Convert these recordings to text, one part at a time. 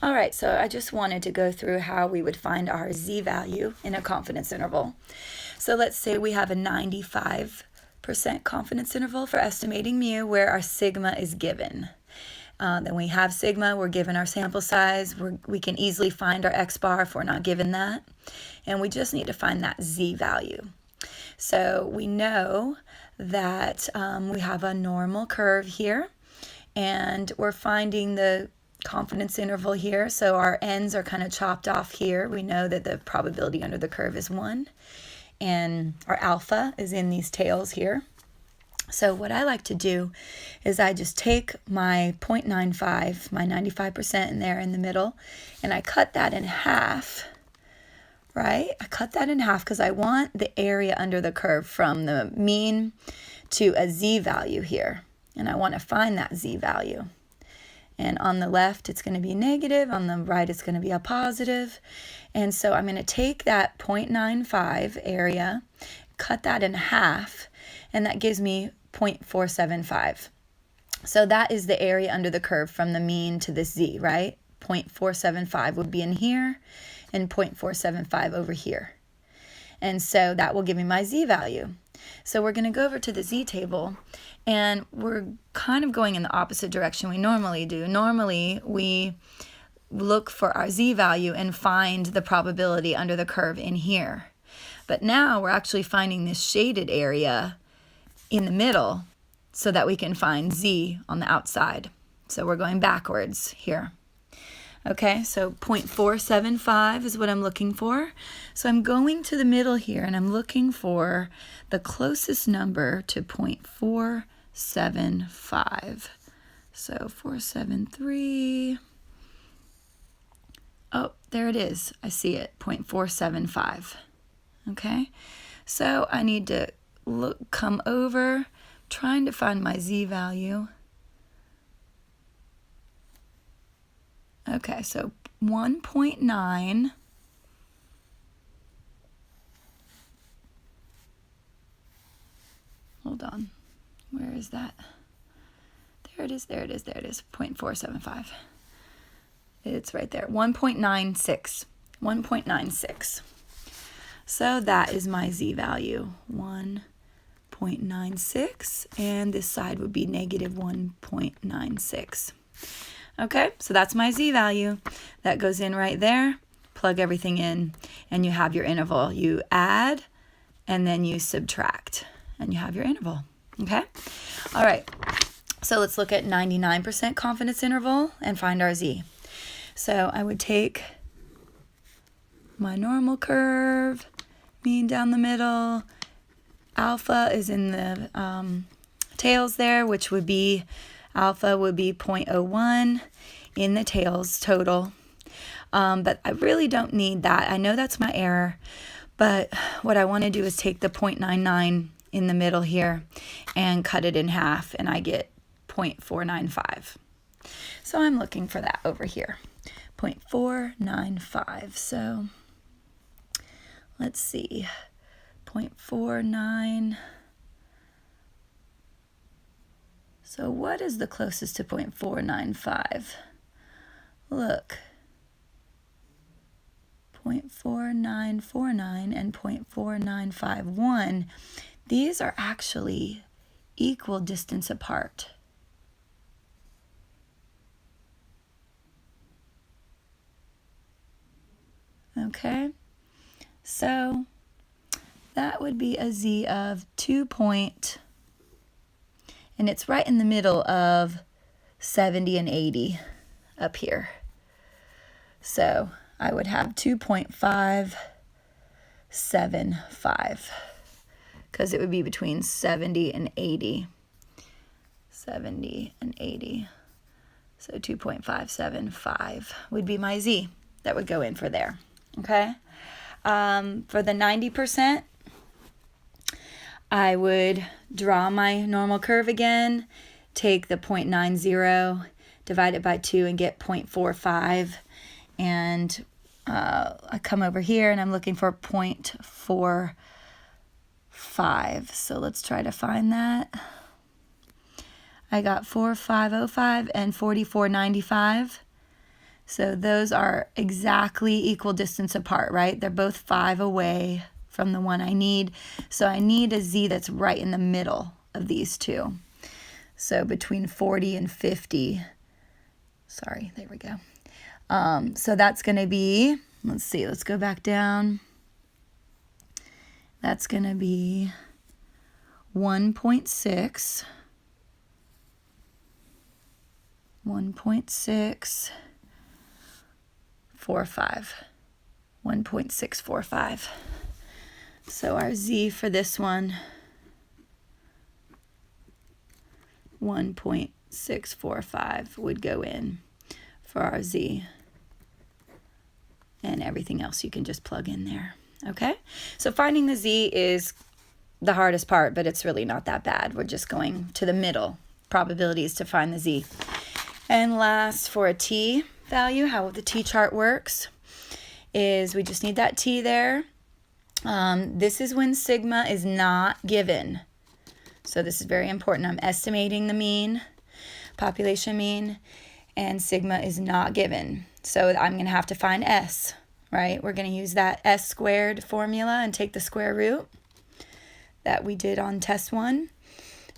All right, so I just wanted to go through how we would find our z-value in a confidence interval. So let's say we have a 95% confidence interval for estimating mu where our sigma is given. Then we have sigma, we're given our sample size, we can easily find our x-bar if we're not given that, and we just need to find that z-value. So we know that we have a normal curve here, and we're finding the confidence interval here, so our ends are kind of chopped off here. We know that the probability under the curve is 1, and our alpha is in these tails here. So what I like to do is I just take my 0.95, my 95% in there in the middle, and I cut that in half, right? I cut that in half because I want the area under the curve from the mean to a z-value here, and I want to find that z-value. And on the left, it's going to be negative. On the right, it's going to be a positive. And so I'm going to take that 0.95 area, cut that in half, and that gives me 0.475. So that is the area under the curve from the mean to this z, right? 0.475 would be in here, and 0.475 over here. And so that will give me my z-value. So we're going to go over to the z-table, and we're kind of going in the opposite direction we normally do. Normally, we look for our z-value and find the probability under the curve in here. But now we're actually finding this shaded area in the middle so that we can find z on the outside. So we're going backwards here. Okay, so 0.475 is what I'm looking for. So I'm going to the middle here, and I'm looking for the closest number to 0.475. So 473. Oh, there it is. I see it, 0.475. Okay, so I need to come over, trying to find my z-value. Okay, so 1.9. Hold on. Where is that? There it is, there it is, there it is. 0.475. It's right there. 1.96. 1.96. So that is my z-value. 1.96. And this side would be negative 1.96. Okay, so that's my z-value. That goes in right there. Plug everything in, and you have your interval. You add, and then you subtract, and you have your interval. Okay? All right, so let's look at 99% confidence interval and find our z. So I would take my normal curve, mean down the middle. Alpha is in the tails there, which would be alpha would be 0.01 in the tails total. But I really don't need that. I know that's my error, but what I want to do is take the 0.99 in the middle here and cut it in half, and I get 0.495. So I'm looking for that over here, 0.495. So let's see, 0.49. So what is the closest to 0.495? Look, 0.4949 and 0.4951. These are actually equal distance apart. Okay, so that would be a z of 2. And it's right in the middle of 70 and 80 up here. So I would have 2.575 because it would be between 70 and 80. 70 and 80. So 2.575 would be my z that would go in for there. Okay. For the 90%, I would draw my normal curve again, take the 0.90, divide it by 2 and get 0.45, and I come over here and I'm looking for 0.45. So let's try to find that. I got 4505 and 4495. So those are exactly equal distance apart, right? They're both 5 away from the one I need. So I need a z that's right in the middle of these two. So between 40 and 50. Sorry, there we go. So that's going to be, let's see, let's go back down. That's going to be 1.6. 1.645. 1.645. So our z for this one, 1.645 would go in for our z. And everything else you can just plug in there. Okay? So finding the z is the hardest part, but it's really not that bad. We're just going to the middle probabilities to find the z. And last, for a t value, how the t chart works is we just need that t there. This is when sigma is not given. So this is very important. I'm estimating the mean, population mean, and sigma is not given. So I'm going to have to find s, right? We're going to use that s squared formula and take the square root that we did on test 1.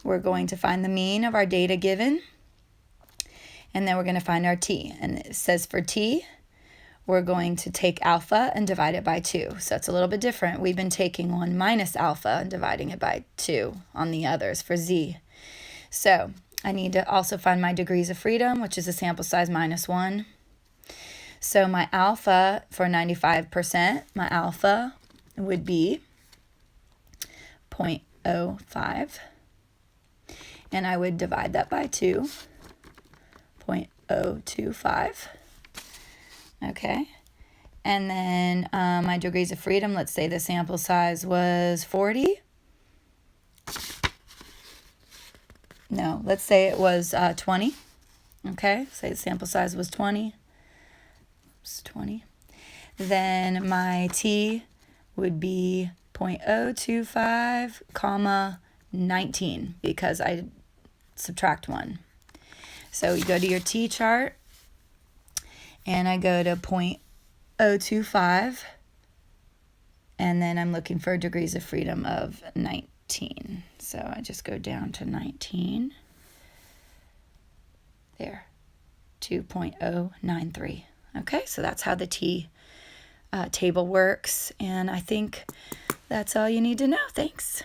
We're going to find the mean of our data given, and then we're going to find our t. And it says for t, we're going to take alpha and divide it by 2. So it's a little bit different. We've been taking 1 minus alpha and dividing it by 2 on the others for z. So I need to also find my degrees of freedom, which is a sample size minus 1. So my alpha for 95%, my alpha would be 0.05. And I would divide that by 2, 0.025. Okay. And then my degrees of freedom, let's say the sample size was 40. No, let's say it was 20. Okay, say the sample size was 20. It's 20. Then my t would be 0.025, comma 19, because I subtract 1. So you go to your t chart, and I go to 0.025, and then I'm looking for degrees of freedom of 19. So I just go down to 19. There, 2.093. Okay, so that's how the t table works, and I think that's all you need to know. Thanks.